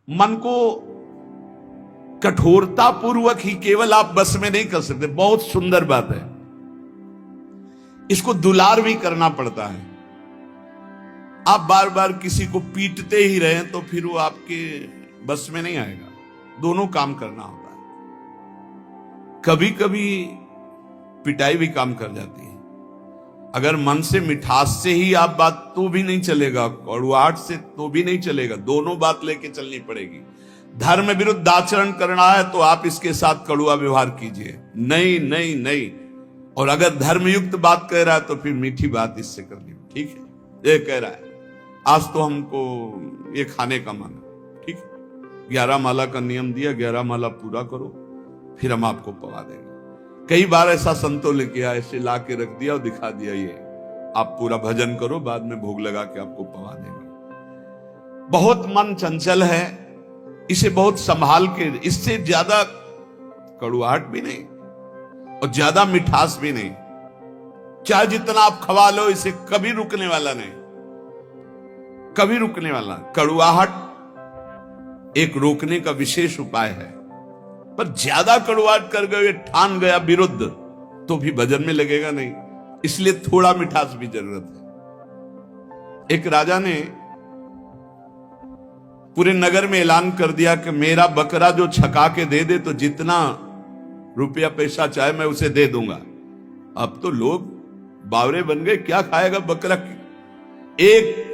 मन को कठोरता पूर्वक ही केवल आप बस में नहीं कर सकते। बहुत सुंदर बात है, इसको दुलार भी करना पड़ता है। आप बार बार किसी को पीटते ही रहे तो फिर वो आपके बस में नहीं आएगा। दोनों काम करना होता है। कभी कभी पिटाई भी काम कर जाती है। अगर मन से मिठास से ही आप बात तो भी नहीं चलेगा, कड़ुआहट से तो भी नहीं चलेगा। दोनों बात लेके चलनी पड़ेगी। धर्म विरुद्ध आचरण करना है तो आप इसके साथ कड़ुआ व्यवहार कीजिए, नहीं नहीं नहीं। और अगर धर्मयुक्त बात कह रहा है तो फिर मीठी बात इससे करनी, ठीक है। ये कह रहा है आज तो हमको ये खाने का मन है, ठीक है, 11 माला का नियम दिया, 11 माला पूरा करो, फिर हम आपको पवा देंगे। कई बार ऐसा संतों ने किया, ऐसे ला के रख दिया और दिखा दिया, ये आप पूरा भजन करो, बाद में भोग लगा के आपको पवा देंगे। बहुत मन चंचल है, इसे बहुत संभाल के, इससे ज्यादा कड़ुआहट भी नहीं और ज्यादा मिठास भी नहीं। चाहे जितना आप खवा लो, इसे कभी रुकने वाला नहीं, कभी रुकने वाला। कड़ुआहट एक रोकने का विशेष उपाय है, पर ज्यादा कड़ुआहट कर गए, ठान गया विरुद्ध, तो भी भजन में लगेगा नहीं। इसलिए थोड़ा मिठास भी जरूरत है। एक राजा ने पूरे नगर में ऐलान कर दिया कि मेरा बकरा जो छका के दे दे तो जितना रुपया पैसा चाहे मैं उसे दे दूंगा। अब तो लोग बावरे बन गए, क्या खाएगा बकरा। एक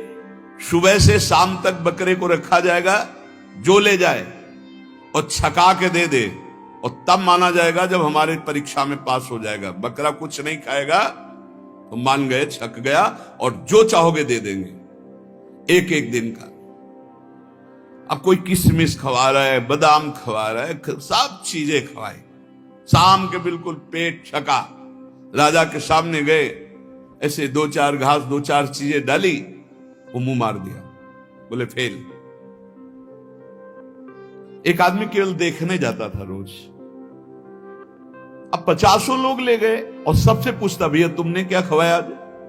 सुबह से शाम तक बकरे को रखा जाएगा, जो ले जाए और छका के दे दे, और तब माना जाएगा जब हमारे परीक्षा में पास हो जाएगा। बकरा कुछ नहीं खाएगा तो मान गए, छक गया, और जो चाहोगे दे देंगे एक एक दिन का। अब कोई किशमिश खवा रहा है, बादाम खवा रहा है, सब चीजें खवाई। शाम के बिल्कुल पेट छका, राजा के सामने गए, ऐसे 2-4 घास 2-4 चीजें डाली, वो मुंह मार दिया, बोले फेल। एक आदमी केवल देखने जाता था रोज, अब 50 लोग ले गए और सबसे पूछता, भैया तुमने क्या खवाया?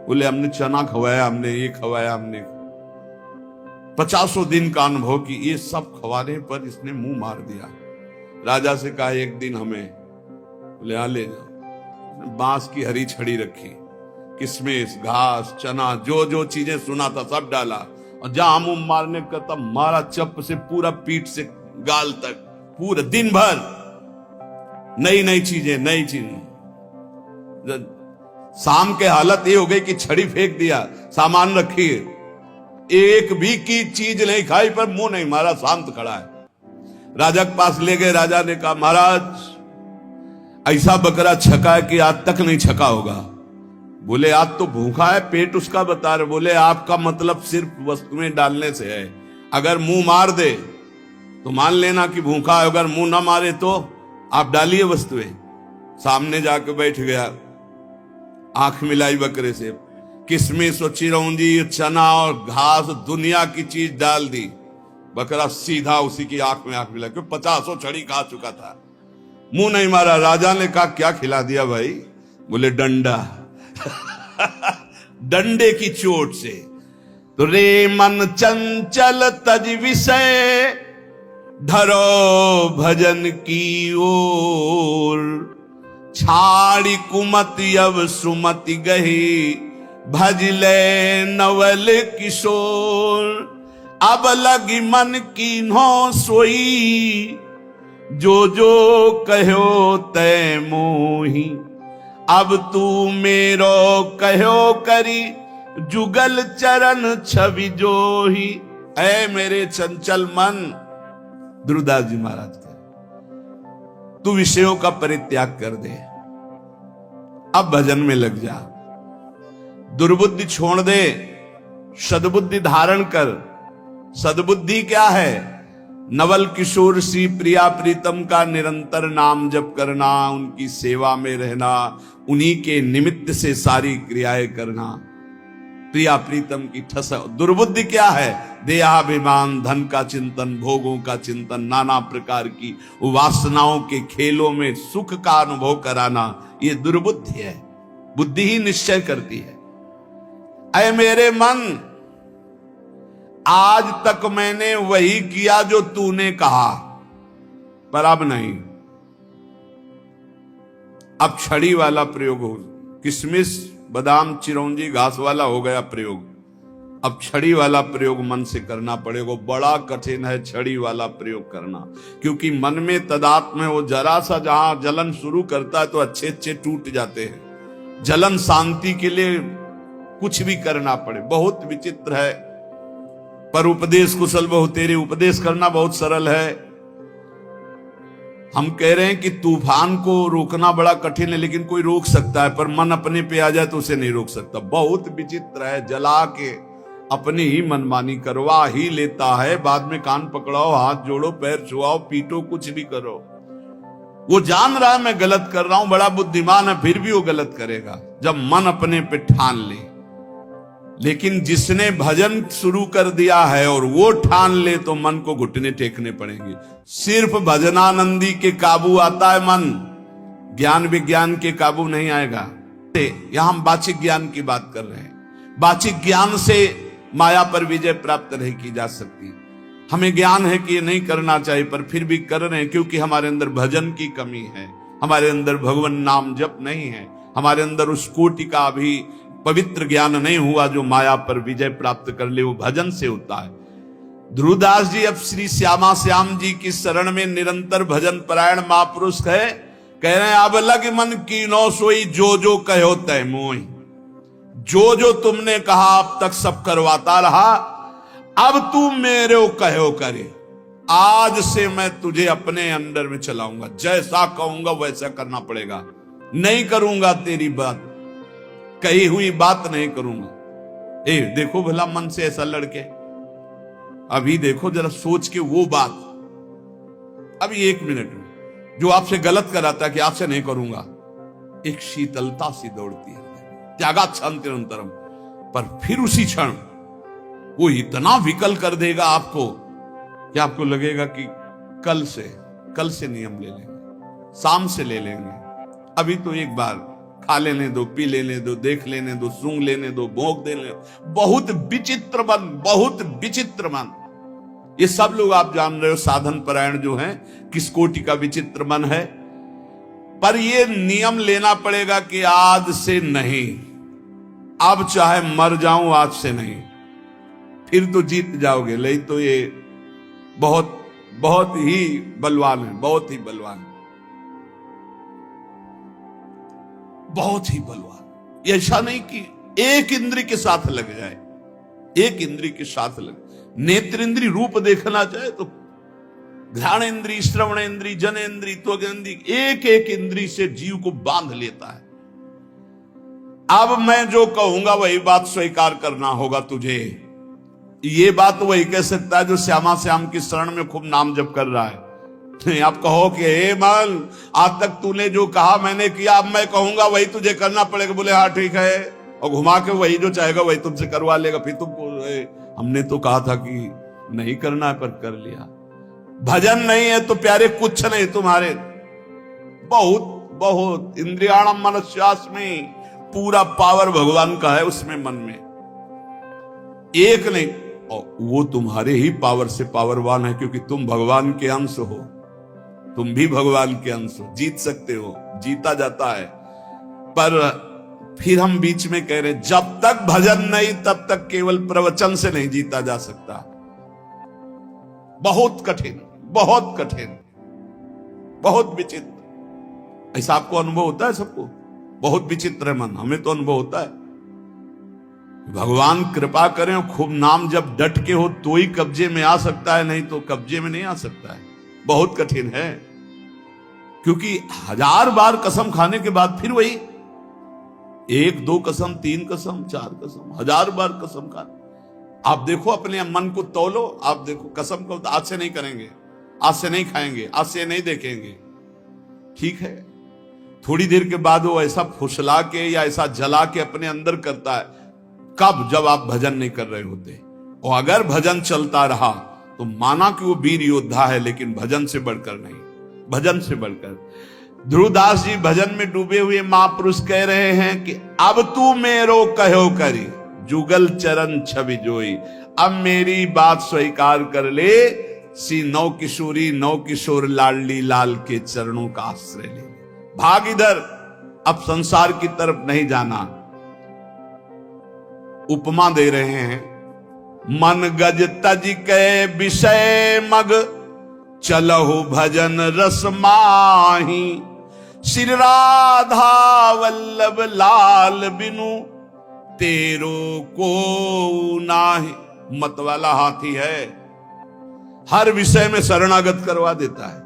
बोले हमने चना खवाया, हमने ये खवाया, हमने 50 दिन का अनुभव कि ये सब खवाने पर इसने मुंह मार दिया। राजा से कहा एक दिन हमें, बोले हाँ ले जाओ। बांस की हरी छड़ी रखी, किशमिश, घास, चना, जो जो चीजें सुना था सब डाला, और जहां मुंह मारने का तब मारा, चप से पूरा पीठ से गाल तक, पूरा दिन भर नई नई चीजें, नई चीजें। शाम के हालत ये हो गई कि छड़ी फेंक दिया, सामान रखी, एक भी की चीज नहीं खाई, पर मुंह नहीं मारा, शांत खड़ा है। राजा के पास ले गए, राजा ने कहा महाराज ऐसा बकरा छका है कि आज तक नहीं छका होगा। बोले आज तो भूखा है, पेट उसका बता रहे। बोले आपका मतलब सिर्फ वस्तुएं डालने से है, अगर मुंह मार दे तो मान लेना कि भूखा है, अगर मुंह ना मारे तो आप डालिए वस्तुएं। सामने जाके बैठ गया, आंख मिलाई बकरे से, किशमिश और चिरौंजी, चना और घास, दुनिया की चीज डाल दी। बकरा सीधा उसी की आंख में आंख मिला, क्योंकि 50 छड़ी खा चुका था, मुंह नहीं मारा। राजा ने कहा क्या खिला दिया भाई? बोले डंडा। डंडे की चोट से। तो रे मन चंचल तज विषय, धरो भजन की ओर, छाड़ी कुमति अब सुमति गही, भजले नवल किशोर। अब लगी मन की नो सोई, जो जो कहो तय मोही। अब तू मेरो कहो करी, जुगल चरण छवि जोही। ऐ मेरे चंचल मन, दुर्दास जी महाराज के, तू विषयों का परित्याग कर दे, अब भजन में लग जा, दुर्बुद्धि छोड़ दे, सद्बुद्धि धारण कर। सद्बुद्धि क्या है? नवल किशोर सी प्रिया प्रीतम का निरंतर नाम जप करना, उनकी सेवा में रहना, उन्हीं के निमित्त से सारी क्रियाएं करना, प्रिया प्रीतम की ठस। दुर्बुद्धि क्या है? देहाभिमान, धन का चिंतन, भोगों का चिंतन, नाना प्रकार की वासनाओं के खेलों में सुख का अनुभव कराना, ये दुर्बुद्धि है। बुद्धि ही निश्चय करती है। ऐ मेरे मन, आज तक मैंने वही किया जो तूने कहा, पर अब नहीं। अब छड़ी वाला प्रयोग हो, किशमिश बादाम चिरौंजी घास वाला हो गया प्रयोग। अब छड़ी वाला प्रयोग मन से करना पड़ेगा। बड़ा कठिन है छड़ी वाला प्रयोग करना, क्योंकि मन में तदात्म है। वो जरा सा जहां जलन शुरू करता है तो अच्छे अच्छे टूट जाते हैं। जलन शांति के लिए कुछ भी करना पड़े, बहुत विचित्र है। पर उपदेश कुशल बहु तेरे, उपदेश करना बहुत सरल है। हम कह रहे हैं कि तूफान को रोकना बड़ा कठिन है, लेकिन कोई रोक सकता है, पर मन अपने पे आ जाए तो उसे नहीं रोक सकता। बहुत विचित्र है। जला के अपनी ही मनमानी करवा ही लेता है। बाद में कान पकड़ाओ, हाथ जोड़ो, पैर छुआओ, पीटो, कुछ भी करो। वो जान रहा है मैं गलत कर रहा हूं, बड़ा बुद्धिमान है, फिर भी वो गलत करेगा जब मन अपने पे ठान ले। लेकिन जिसने भजन शुरू कर दिया है और वो ठान ले तो मन को घुटने टेकने पड़ेंगे। सिर्फ भजनानंदी के काबू आता है मन, ज्ञान विज्ञान के काबू नहीं आएगा। यहां हम वाचिक ज्ञान की बात कर रहे हैं। वाचिक ज्ञान से माया पर विजय प्राप्त नहीं की जा सकती। हमें ज्ञान है कि ये नहीं करना चाहिए, पर फिर भी कर रहे हैं, क्योंकि हमारे अंदर भजन की कमी है, हमारे अंदर भगवान नाम जप नहीं है, हमारे अंदर उस कोटि का भी पवित्र ज्ञान नहीं हुआ जो माया पर विजय प्राप्त कर ले। वो भजन से होता है। ध्रुवदास जी अब श्री श्यामा श्याम जी की शरण में निरंतर भजन परायण महापुरुष है। कह रहे हैं अब लग मन की नो सोई, जो जो कहो तय मोई। जो जो तुमने कहा अब तक सब करवाता रहा, अब तू मेरे कहो करे। आज से मैं तुझे अपने अंडर में चलाऊंगा, जैसा कहूंगा वैसा करना पड़ेगा। नहीं करूंगा तेरी बात, कही हुई बात नहीं करूंगा। देखो भला मन से ऐसा लड़के, अभी देखो जरा सोच के वो बात, अभी 1 मिनट में जो आपसे गलत कराता है कि आपसे नहीं करूंगा, एक शीतलता सी दौड़ती है, त्यागात शांतिरंतरम। पर फिर उसी क्षण वो इतना विकल कर देगा आपको कि आपको लगेगा कि कल से नियम ले लेंगे, शाम से ले लेंगे। अभी तो एक बार खा लेने दो, पी लेने दो, देख लेने दो, सूंघ लेने दो, भोंक देने दो। बहुत विचित्र मन, बहुत विचित्र मन। ये सब लोग आप जान रहे हो साधन परायण जो हैं, किस कोटि का विचित्र मन है। पर ये नियम लेना पड़ेगा कि आज से नहीं, अब चाहे मर जाऊं आज से नहीं, फिर तो जीत जाओगे। नहीं तो ये बहुत बहुत ही बलवान है, बहुत ही बलवान, बहुत ही बलवान। ऐसा नहीं कि एक इंद्री के साथ लग जाए, एक इंद्री के साथ लग, नेत्र इंद्री रूप देखना चाहे तो घ्राण इंद्री, श्रवण इंद्री, जन इंद्री, त्वग इंद्री, एक एक इंद्री से जीव को बांध लेता है। अब मैं जो कहूंगा वही बात स्वीकार करना होगा तुझे। ये बात वही कह सकता है जो श्यामा श्याम की शरण में खूब नाम जप कर रहा है। आप कहो कि हे मन, आज तक तूने जो कहा मैंने किया, अब मैं कहूंगा वही तुझे करना पड़ेगा। बोले हाँ ठीक है, और घुमा के वही जो चाहेगा वही तुमसे करवा लेगा। फिर तुमको हमने तो कहा था कि नहीं करना है, पर कर लिया। भजन नहीं है तो प्यारे कुछ नहीं तुम्हारे। बहुत बहुत इंद्रियाणम मनस्यास्मि, पूरा पावर भगवान का है उसमें, मन में एक नहीं। और वो तुम्हारे ही पावर से पावरवान है, क्योंकि तुम भगवान के अंश हो, तुम भी भगवान के अंश हो, जीत सकते हो, जीता जाता है। पर फिर हम बीच में कह रहे जब तक भजन नहीं तब तक केवल प्रवचन से नहीं जीता जा सकता। बहुत कठिन, बहुत कठिन, बहुत विचित्र। ऐसा आपको अनुभव होता है? सबको बहुत विचित्र है मन, हमें तो अनुभव होता है। भगवान कृपा करें और खूब नाम जब डट के हो तो ही कब्जे में आ सकता है, नहीं तो कब्जे में नहीं आ सकता है। बहुत कठिन है, क्योंकि 1000 बार कसम खाने के बाद फिर वही 1 2 कसम, 3 कसम, 4 कसम, 1000 बार कसम खाने। आप देखो अपने मन को तौलो, आप देखो कसम को आज से नहीं करेंगे, आज से नहीं खाएंगे, आज से नहीं देखेंगे, ठीक है। थोड़ी देर के बाद वो ऐसा फुसला के या ऐसा जला के अपने अंदर करता है। कब? जब आप भजन नहीं कर रहे होते। और अगर भजन चलता रहा तो माना कि वो वीर योद्धा है, लेकिन भजन से बढ़कर नहीं, भजन से बढ़कर। ध्रुवदास जी भजन में डूबे हुए महापुरुष कह रहे हैं कि अब तू मेरो कहो करी, जुगल चरण छवि जोई। अब मेरी बात स्वीकार कर ले, सी नौ किशोरी नौ किशोर लाडली लाल के चरणों का आश्रय ले। भाग इधर, अब संसार की तरफ नहीं जाना। उपमा दे रहे हैं, मन गज तज के विषय मग, चलहु भजन रस माही। श्री राधा वल्लभ लाल बिनु, तेरो को नाही। मत वाला हाथी है, हर विषय में शरणागत करवा देता है।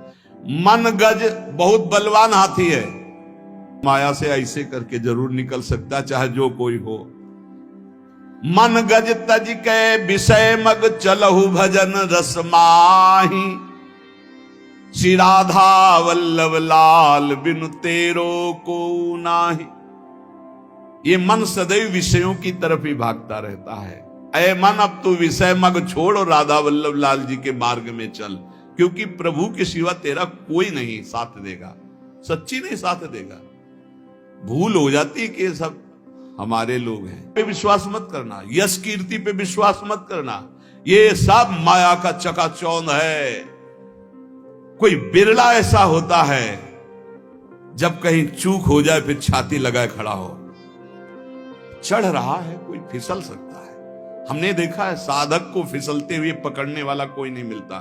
मन गज बहुत बलवान हाथी है, माया से ऐसे करके जरूर निकल सकता, चाहे जो कोई हो। मन गज तज के विषय मग, चलहु भजन रस माही। श्री राधा वल्लभ लाल बिनु, तेरो को नाही। ये मन सदैव विषयों की तरफ ही भागता रहता है। ऐ मन, अब तू विषय मग छोड़ और राधा वल्लभ लाल जी के मार्ग में चल, क्योंकि प्रभु के सिवा तेरा कोई नहीं साथ देगा, सच्ची नहीं साथ देगा। भूल हो जाती है कि ये सब हमारे लोग हैं, पे विश्वास मत करना, यश कीर्ति पे विश्वास मत करना, ये सब माया का चकाचौंध है। कोई बिरला ऐसा होता है जब कहीं चूक हो जाए फिर छाती लगाए खड़ा हो। चढ़ रहा है, कोई फिसल सकता है। हमने देखा है साधक को फिसलते हुए पकड़ने वाला कोई नहीं मिलता,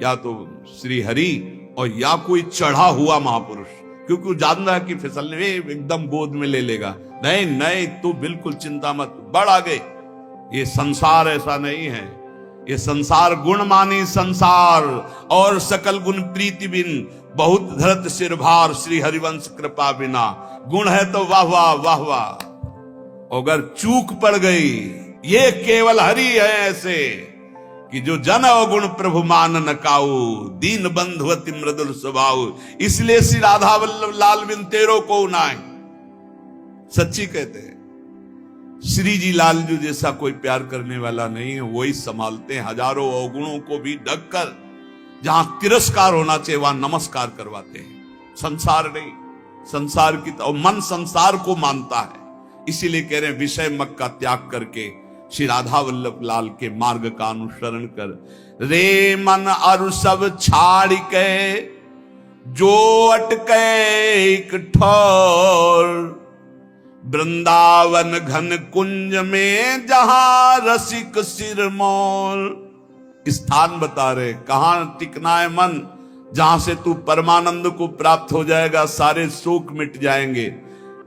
या तो श्री हरि और या कोई चढ़ा हुआ महापुरुष, क्योंकि वो जान रहा है कि फिसलने में एकदम गोद में ले लेगा। नहीं नहीं, तू बिल्कुल चिंता मत, बढ़ आगे। ये संसार ऐसा नहीं है, ये संसार गुण मानी संसार, और सकल गुण प्रीति बिन, बहुत धरत सिर भार, श्री हरिवंश कृपा बिना। गुण है तो वाह वाह वाह वाह, अगर चूक पड़ गई, ये केवल हरि है ऐसे कि जो जन अवगुण प्रभु मान न काऊ, दीन बंधुवति मृदुल स्वभाव। इसलिए श्री राधा वल्लभ लाल बिन, तेरो को नाय। सच्ची कहते हैं, श्री जी लालजू जैसा कोई प्यार करने वाला नहीं है। वही संभालते हैं हजारों अवगुणों को भी ढककर, जहां तिरस्कार होना चाहिए वहां नमस्कार करवाते हैं। संसार नहीं, संसार की तो मन संसार को मानता है, इसीलिए कह रहे हैं विषय मग का त्याग करके श्री राधा वल्लभ लाल के मार्ग का अनुसरण कर। रे मन अरु सब छाड़ के, जो अटके एक ठौर, वृंदावन घन कुंज में जहां रसिक सिरमौर। स्थान बता रहे कहां टिकना है मन, जहां से तू परमानंद को प्राप्त हो जाएगा, सारे शोक मिट जाएंगे।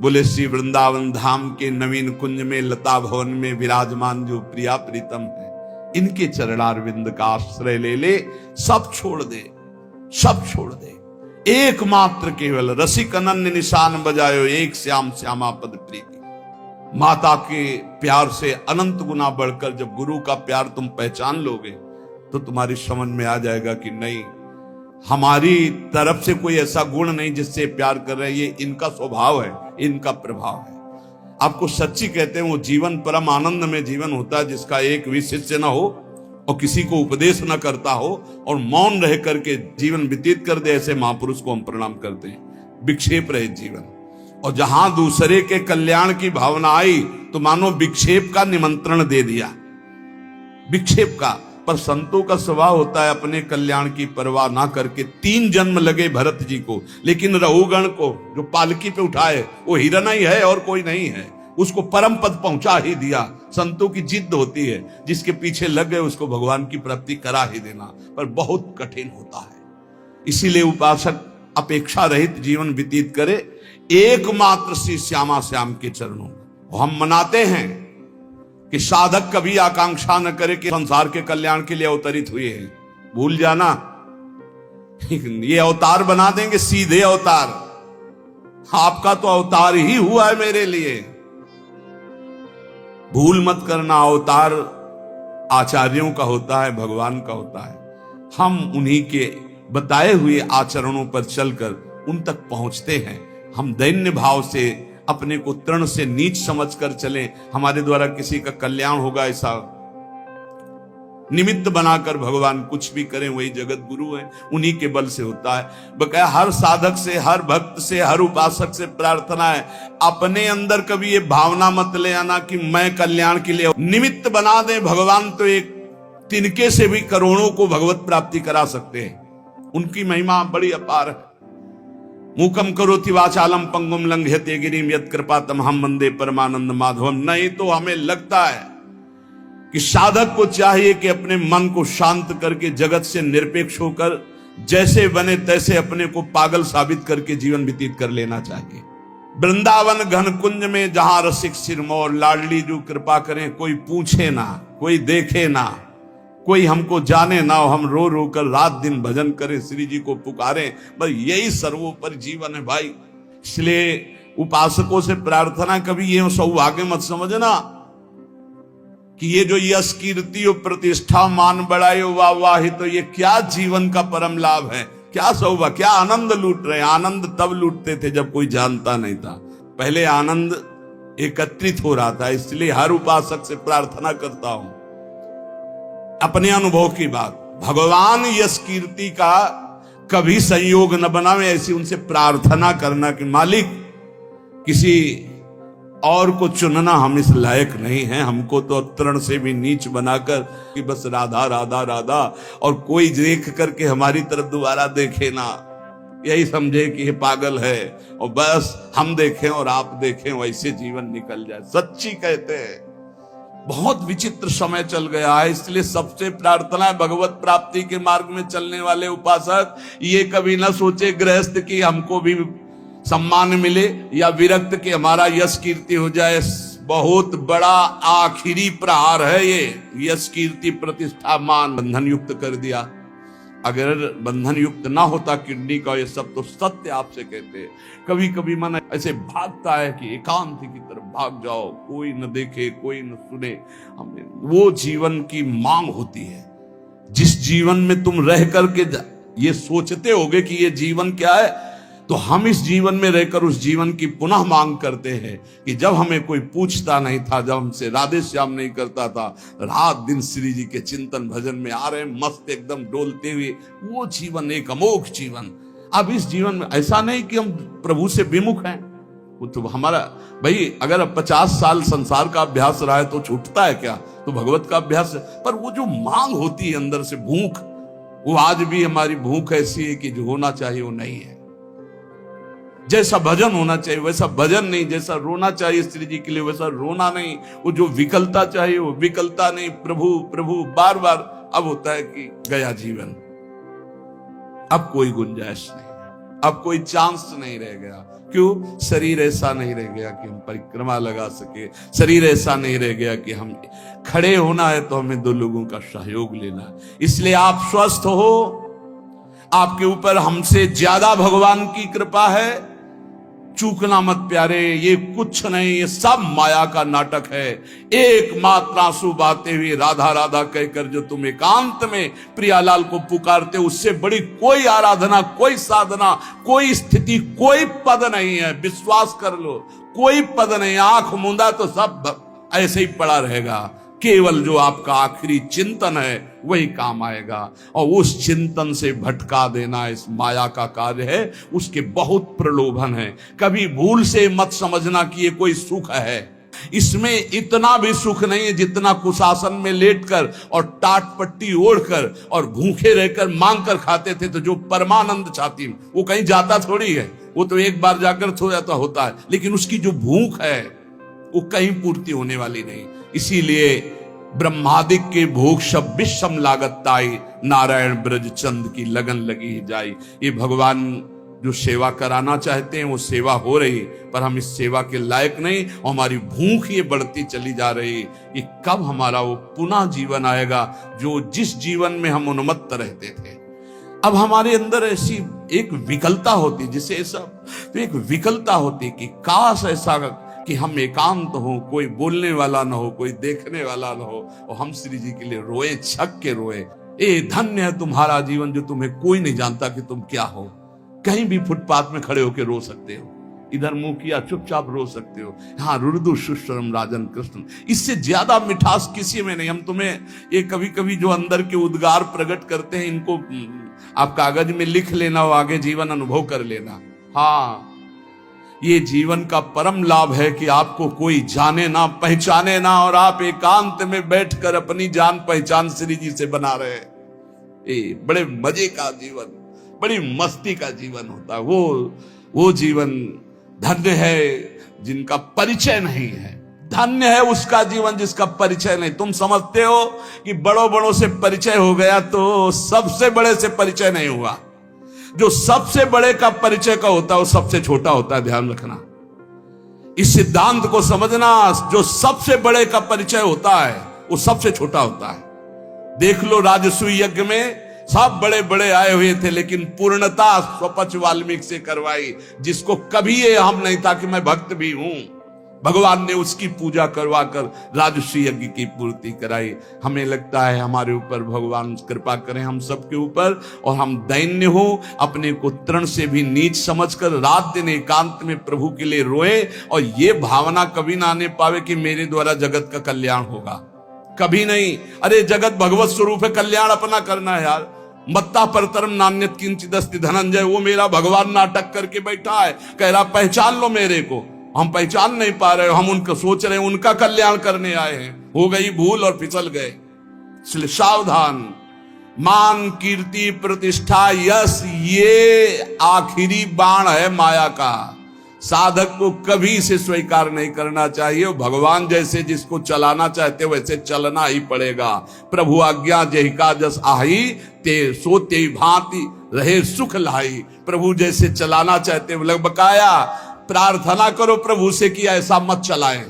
बोले श्री वृंदावन धाम के नवीन कुंज में, लता भवन में विराजमान जो प्रिया प्रीतम है, इनके चरणारविंद का आश्रय ले ले। सब छोड़ दे, सब छोड़ दे, एकमात्र केवल रसिक अनन्य निशान बजायो, एक श्याम श्यामा पद प्रीति। माता के प्यार से अनंत गुना बढ़कर जब गुरु का प्यार तुम पहचान लोगे, तो तुम्हारी समझ में आ जाएगा कि नहीं, हमारी तरफ से कोई ऐसा गुण नहीं जिससे प्यार कर रहे हैं, ये इनका स्वभाव है, इनका प्रभाव है। आपको सच्ची कहते हैं, वो जीवन परम आनंद में जीवन होता है जिसका एक भी शिष्य न हो और किसी को उपदेश न करता हो और मौन रह करके जीवन व्यतीत कर दे। ऐसे महापुरुष को हम प्रणाम करते हैं। विक्षेप रहे जीवन, और जहां दूसरे के कल्याण की भावना आई तो मानो विक्षेप का निमंत्रण दे दिया, विक्षेप का। पर संतों का स्वभाव होता है अपने कल्याण की परवाह ना करके। 3 जन्म लगे भरत जी को, लेकिन रघुगण को जो पालकी पे उठाए वो हिरण ही है और कोई नहीं है, उसको परम पद पहुंचा ही दिया। संतों की जिद होती है, जिसके पीछे लग गए उसको भगवान की प्राप्ति करा ही देना, पर बहुत कठिन होता है। इसीलिए उपासक अपेक्षा रहित जीवन व्यतीत करे, एकमात्र श्री श्यामा श्याम के चरणों में। हम मनाते हैं कि साधक कभी आकांक्षा न करे कि संसार के कल्याण के लिए अवतरित हुए हैं। भूल जाना, ये अवतार बना देंगे, सीधे अवतार। आपका तो अवतार ही हुआ है मेरे लिए। भूल मत करना, अवतार आचार्यों का होता है, भगवान का होता है। हम उन्हीं के बताए हुए आचरणों पर चलकर उन तक पहुंचते हैं। हम दैन्य भाव से, अपने को तृण से नीच समझकर चलें, हमारे द्वारा किसी का कल्याण होगा ऐसा निमित्त बनाकर भगवान कुछ भी करें, वही जगत गुरु है, उन्हीं के बल से होता है। बकाया हर साधक से, हर भक्त से, हर उपासक से प्रार्थना है, अपने अंदर कभी ये भावना मत ले आना कि मैं कल्याण के लिए, निमित्त बना दे भगवान तो एक तिनके से भी करोड़ों को भगवत प्राप्ति करा सकते हैं। उनकी महिमा बड़ी अपार है। मूकम करोति वाचालम पंगुम लंघयते गिरिम यत् कृपातमहं वंदे परमानंद माधवम। नहीं तो हमें लगता है कि साधक को चाहिए कि अपने मन को शांत करके जगत से निरपेक्ष होकर जैसे बने तैसे अपने को पागल साबित करके जीवन व्यतीत कर लेना चाहिए। वृंदावन घन कुंज में जहां रसिक सिरमौर, लाडली जो कृपा करें, कोई पूछे ना, कोई देखे ना, कोई हमको जाने ना, हम रो रो कर रात दिन भजन करें, श्री जी को पुकारें, बस यही सर्वोपरि जीवन है भाई। इसलिए उपासकों से प्रार्थना, कभी ये सौभाग्य मत समझना कि ये जो यश कीर्ति और प्रतिष्ठा मान बढ़ाई वाह वाह, तो ये क्या जीवन का परम लाभ है, क्या सौभाग्य, क्या आनंद लूट रहे हैं। आनंद तब लूटते थे जब कोई जानता नहीं था, पहले आनंद एकत्रित हो रहा था। इसलिए हर उपासक से प्रार्थना करता हूं, अपने अनुभव की बात, भगवान यश कीर्ति का कभी संयोग न बनावे, ऐसी उनसे प्रार्थना करना कि मालिक किसी और को चुनना हम इस लायक नहीं हैं, हमको तो तृण से भी नीच बनाकर कि बस राधा राधा राधा, और कोई देख करके हमारी तरफ दोबारा देखे ना, यही समझे कि ये पागल है, और बस हम देखें और आप देखें, वैसे जीवन निकल जाए। सच्ची कहते हैं बहुत विचित्र समय चल गया है। इसलिए सबसे प्रार्थना है भगवत प्राप्ति के मार्ग में चलने वाले उपासक ये कभी ना सोचे गृहस्थ की हमको भी सम्मान मिले या विरक्त कि हमारा यश कीर्ति हो जाए। बहुत बड़ा आखिरी प्रहार है ये, यश कीर्ति प्रतिष्ठा मान बंधन युक्त कर दिया। अगर बंधन युक्त ना होता किडनी का ये सब, तो सत्य आपसे कहते हैं कभी कभी मन ऐसे भागता है कि एकांत की तरफ भाग जाओ, कोई न देखे कोई न सुने। हमें वो जीवन की मांग होती है जिस जीवन में तुम रह करके ये सोचते होगे कि ये जीवन क्या है, तो हम इस जीवन में रहकर उस जीवन की पुनः मांग करते हैं कि जब हमें कोई पूछता नहीं था, जब हमसे राधे श्याम नहीं करता था, रात दिन श्री जी के चिंतन भजन में आ रहे मस्त एकदम डोलते हुए, वो जीवन एक अमोघ जीवन। अब इस जीवन में ऐसा नहीं कि हम प्रभु से विमुख हैं, वो तो हमारा भाई अगर 50 साल संसार का अभ्यास रहा है तो छूटता है क्या, तो भगवत का अभ्यास है। पर वो जो मांग होती है अंदर से भूख, वो आज भी हमारी भूख ऐसी है कि जो होना चाहिए वो नहीं है। जैसा भजन होना चाहिए वैसा भजन नहीं, जैसा रोना चाहिए श्री जी के लिए वैसा रोना नहीं, वो जो विकलता चाहिए वो विकलता नहीं। प्रभु प्रभु बार बार अब होता है कि गया जीवन, अब कोई गुंजाइश नहीं, अब कोई चांस नहीं रह गया। क्यों? शरीर ऐसा नहीं रह गया कि हम परिक्रमा लगा सके, शरीर ऐसा नहीं रह गया कि हम खड़े होना है तो हमें 2 लोगों का सहयोग लेना है। इसलिए आप स्वस्थ हो, आपके ऊपर हमसे ज्यादा भगवान की कृपा है। चूकना मत प्यारे, ये कुछ नहीं, ये सब माया का नाटक है। एकमात्र आंसू बहाते हुए राधा राधा कहकर जो तुम एकांत में प्रियालाल को पुकारते, उससे बड़ी कोई आराधना, कोई साधना, कोई स्थिति, कोई पद नहीं है। विश्वास कर लो, कोई पद नहीं। आंख मूंदा तो सब ऐसे ही पड़ा रहेगा। केवल जो आपका आखिरी चिंतन है वही काम आएगा, और उस चिंतन से भटका देना इस माया का कार्य है। उसके बहुत प्रलोभन है। कभी भूल से मत समझना कि ये कोई सुख है। इसमें इतना भी सुख नहीं है जितना कुशासन में लेटकर और टाट पट्टी ओढ़कर और भूखे रहकर मांग कर खाते थे। तो जो परमानंद छाती वो कहीं जाता थोड़ी है, वो तो एक बार जाकर थो जाता होता है, लेकिन उसकी जो भूख है वो कहीं पूर्ति होने वाली नहीं। इसीलिए ब्रह्मादिक के भोग सब विषम लागत ताई, नारायण ब्रज चंद की लगन लगी जाई। ये भगवान जो सेवा कराना चाहते हैं वो सेवा हो रही, पर हम इस सेवा के लायक नहीं, और हमारी भूख ये बढ़ती चली जा रही कि कब हमारा वो पुनः जीवन आएगा जो जिस जीवन में हम उन्मत्त रहते थे। अब हमारे अंदर ऐसी एक विकलता होती, जिसे सब तो एक विकलता होती कि काश ऐसा कि हम एकांत हो, कोई बोलने वाला ना हो, कोई देखने वाला ना हो, और हम श्री जी के लिए रोए, छक के रोए। ए धन्य है तुम्हारा जीवन जो तुम्हें कोई नहीं जानता कि तुम क्या हो। कहीं भी फुटपाथ में खड़े होकर रो सकते हो, इधर मुंह किया, चुपचाप रो सकते हो। हाँ, रुर्दु सुश्रम राजन कृष्ण, इससे ज्यादा मिठास किसी में नहीं। हम तुम्हें ये कभी कभी जो अंदर के उद्गार प्रकट करते हैं, इनको आप कागज में लिख लेना और आगे जीवन अनुभव कर लेना। हाँ, ये जीवन का परम लाभ है कि आपको कोई जाने ना, पहचाने ना, और आप एकांत में बैठकर अपनी जान पहचान श्री जी से बना रहे हैं। ये बड़े मजे का जीवन, बड़ी मस्ती का जीवन होता है। वो जीवन धन्य है जिनका परिचय नहीं है। धन्य है उसका जीवन जिसका परिचय नहीं। तुम समझते हो कि बड़ों बड़ों से परिचय हो गया तो सबसे बड़े से परिचय नहीं हुआ। जो सबसे बड़े का परिचय का होता है वो सबसे छोटा होता है। ध्यान रखना, इस सिद्धांत को समझना। जो सबसे बड़े का परिचय होता है वो सबसे छोटा होता है। देख लो, राजसूय यज्ञ में सब बड़े बड़े आए हुए थे, लेकिन पूर्णता स्वपच वाल्मीकि से करवाई, जिसको कभी ये हम नहीं था कि मैं भक्त भी हूं। भगवान ने उसकी पूजा करवा कर राजसूय यज्ञ की पूर्ति कराई। हमें लगता है हमारे ऊपर भगवान कृपा करें, हम सबके ऊपर, और हम दैन्य हो, अपने को तृण से भी नीच समझकर रात दिन एकांत में प्रभु के लिए रोए, और ये भावना कभी ना आने पावे कि मेरे द्वारा जगत का कल्याण होगा। कभी नहीं। अरे जगत भगवत स्वरूप है, कल्याण अपना करना है यार। मत्ता परतरम नान्यत किंचित् अस्ति धनंजय, वो मेरा भगवान नाटक करके बैठा है, कह रहा पहचान लो मेरे को। हम पहचान नहीं पा रहे, हम उनको सोच रहे हैं उनका कल्याण करने आए हैं। हो गई भूल और फिसल गए। इसलिए सावधान। मान, कीर्ति, प्रतिष्ठा, यश, ये आखिरी बाण है माया का। साधक को कभी इसे स्वीकार नहीं करना चाहिए। भगवान जैसे जिसको चलाना चाहते वैसे चलना ही पड़ेगा। प्रभु आज्ञा जेहिका जस आही, ते सो ते भांति रहे सुख लाई। प्रभु जैसे चलाना चाहते लग बकाया प्रार्थना करो प्रभु से कि ऐसा मत चलाएं,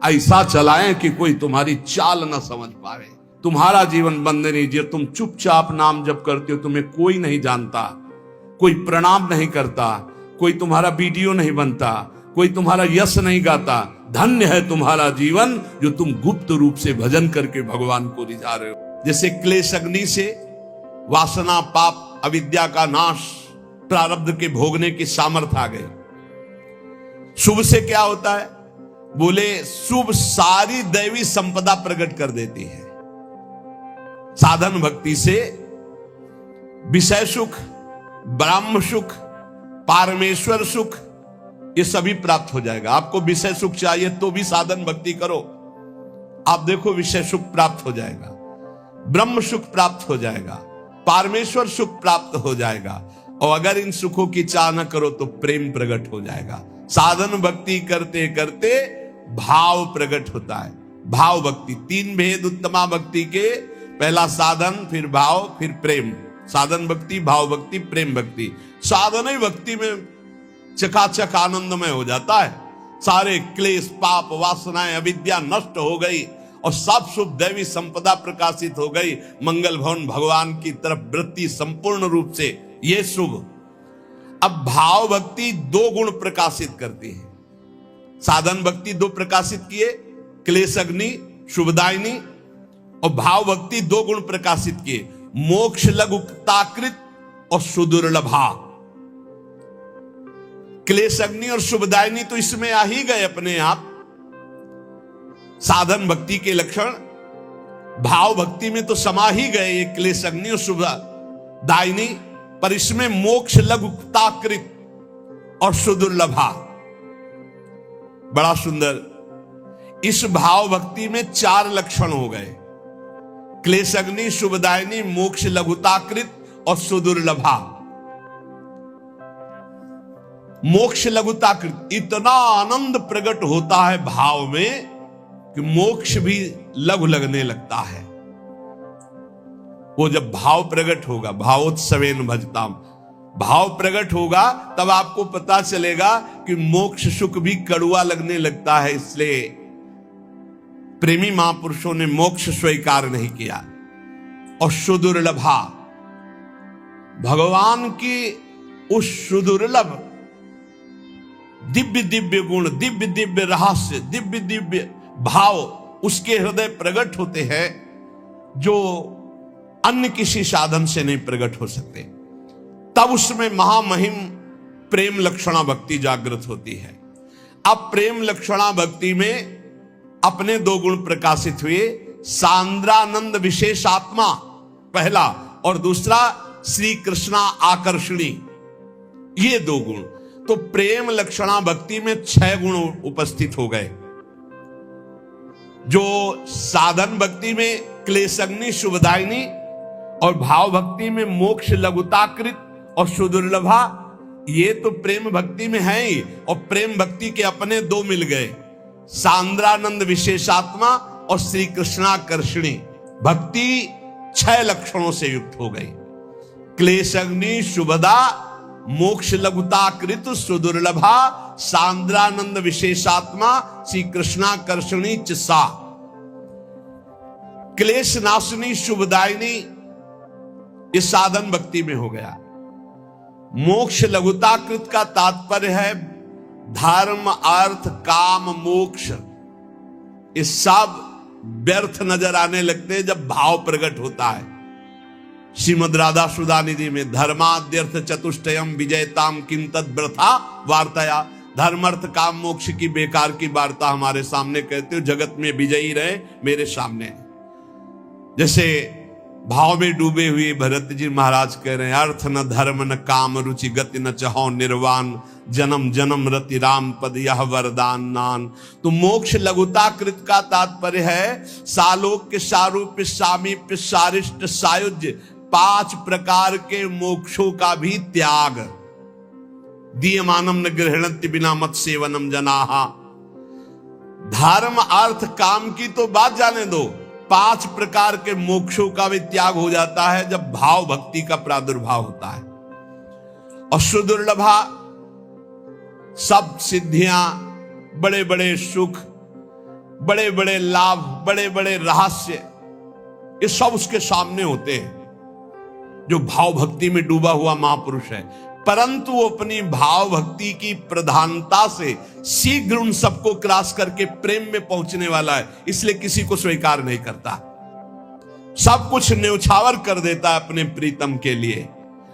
ऐसा चलाएं कि कोई तुम्हारी चाल न समझ पाए। तुम्हारा जीवन बंदनी, जो तुम चुपचाप नाम जप करते हो, तुम्हें कोई नहीं जानता, कोई प्रणाम नहीं करता, कोई तुम्हारा वीडियो नहीं बनता, कोई तुम्हारा यश नहीं गाता। धन्य है तुम्हारा जीवन जो तुम गुप्त रूप से भजन करके भगवान को रिझा रहे हो। जैसे क्लेश अग्नि से वासना, पाप, अविद्या का नाश, प्रारब्ध के भोगने की सामर्थ्य आ गए। शुभ से क्या होता है? बोले शुभ सारी दैवी संपदा प्रकट कर देती है। साधन भक्ति से विषय सुख, ब्रह्म सुख, पारमेश्वर सुख, ये सभी प्राप्त हो जाएगा। आपको विषय सुख चाहिए तो भी साधन भक्ति करो, आप देखो विषय सुख प्राप्त हो जाएगा, ब्रह्म सुख प्राप्त हो जाएगा, पारमेश्वर सुख प्राप्त हो जाएगा। और अगर इन सुखों की चाह न करो तो प्रेम प्रकट हो जाएगा। साधन भक्ति करते करते भाव प्रकट होता है। भाव भक्ति, तीन भेद उत्तमा भक्ति के, पहला साधन, फिर भाव, फिर प्रेम। साधन भक्ति, भाव भक्ति, प्रेम भक्ति। साधन ही भक्ति में चकाचक आनंदमय हो जाता है। सारे क्लेश, पाप, वासनाएं, अविद्या नष्ट हो गई और सब शुभ दैवी संपदा प्रकाशित हो गई। मंगल भवन भगवान की तरफ वृत्ति संपूर्ण रूप से, ये शुभ। अब भाव भक्ति दो गुण प्रकाशित करती है। साधन भक्ति दो प्रकाशित किए, क्लेश अग्नि, शुभदायिनी, और भाव भक्ति दो गुण प्रकाशित किए, मोक्ष लघुताकृत और सुदुर्लभा। क्लेश अग्नि और शुभदायिनी तो इसमें आ ही गए अपने आप, साधन भक्ति के लक्षण। भाव भक्ति में तो समा ही गए ये क्लेश अग्नि और शुभदायिनी, पर इसमें मोक्ष लघुताकृत और सुदुर्लभा। बड़ा सुंदर। इस भाव भक्ति में चार लक्षण हो गए, क्लेश अग्नि, शुभदायिनी, मोक्ष लघुताकृत और सुदुर्लभा। मोक्ष लघुताकृत, इतना आनंद प्रकट होता है भाव में कि मोक्ष भी लघु लगने लगता है। वो जब भाव प्रकट होगा, भावोत्सवेन भजताम, भाव प्रकट होगा तब आपको पता चलेगा कि मोक्ष सुख भी कड़ुआ लगने लगता है। इसलिए प्रेमी महापुरुषों ने मोक्ष स्वीकार नहीं किया। और सुदुर्लभा, भगवान की उस सुदुर्लभ दिव्य दिव्य गुण, दिव्य दिव्य रहस्य, दिव्य दिव्य भाव उसके हृदय प्रकट होते हैं जो अन्य किसी साधन से नहीं प्रकट हो सकते। तब उसमें महामहिम प्रेम लक्षणा भक्ति जागृत होती है। अब प्रेम लक्षणा भक्ति में अपने दो गुण प्रकाशित हुए, सांद्रानंद विशेषात्मा पहला और दूसरा श्री कृष्णा आकर्षणी, ये दो गुण। तो प्रेम लक्षणा भक्ति में 6 गुण उपस्थित हो गए। जो साधन भक्ति में क्लेशग्नि शुभदायिनी और भाव भक्ति में मोक्ष लघुताकृत और सुदुर्लभा, ये तो प्रेम भक्ति में है ही। और प्रेम भक्ति के अपने दो मिल गए, सांद्रानंद विशेषात्मा और श्री कृष्णाकर्षणी भक्ति 6 लक्षणों से युक्त हो गई। क्लेशग्नि शुभदा, मोक्ष लघुताकृत सुदुर्लभा, सांद्रानंद विशेषात्मा, श्री कृष्णाकर्षणी सा। क्लेश नाशनी शुभदायिनी इस साधन भक्ति में हो गया। मोक्ष लघुताकृत का तात्पर्य है धर्म अर्थ काम मोक्ष, ये सब व्यर्थ नजर आने लगते हैं जब भाव प्रकट होता है। श्रीमद् राधा सुधानिधि में धर्माद्यर्थ चतुष्टयम विजयताम किम तद व्रथा वार्ताया, धर्म अर्थ काम मोक्ष की बेकार की वार्ता हमारे सामने कहते हो, जगत में विजयी रहे मेरे सामने। जैसे भाव में डूबे हुए भरत जी महाराज कह रहे हैं, अर्थ न धर्म न काम रुचि गति न चहो निर्वाण, जन्म जन्म रति राम पद यह वरदान नान। तो मोक्ष लघुताकृत का तात्पर्य है सालोक्य सारूप्य सामीप्य सारिष्ट सायुज्य, 5 प्रकार के मोक्षों का भी त्याग। दीयमानम न गृहणन्ति बिना मत सेवनम जनाहा। धर्म अर्थ काम की तो बात जाने दो, 5 प्रकार के मोक्षों का भी त्याग हो जाता है जब भाव भक्ति का प्रादुर्भाव होता है। और सुदुर्लभा, सब सिद्धियां, बड़े बड़े सुख, बड़े बड़े लाभ, बड़े बड़े रहस्य, ये सब उसके सामने होते हैं जो भाव भक्ति में डूबा हुआ महापुरुष है। परंतु वो अपनी भाव भक्ति की प्रधानता से शीघ्र उन सबको क्रॉस करके प्रेम में पहुंचने वाला है, इसलिए किसी को स्वीकार नहीं करता, सब कुछ न्यौछावर कर देता है अपने प्रीतम के लिए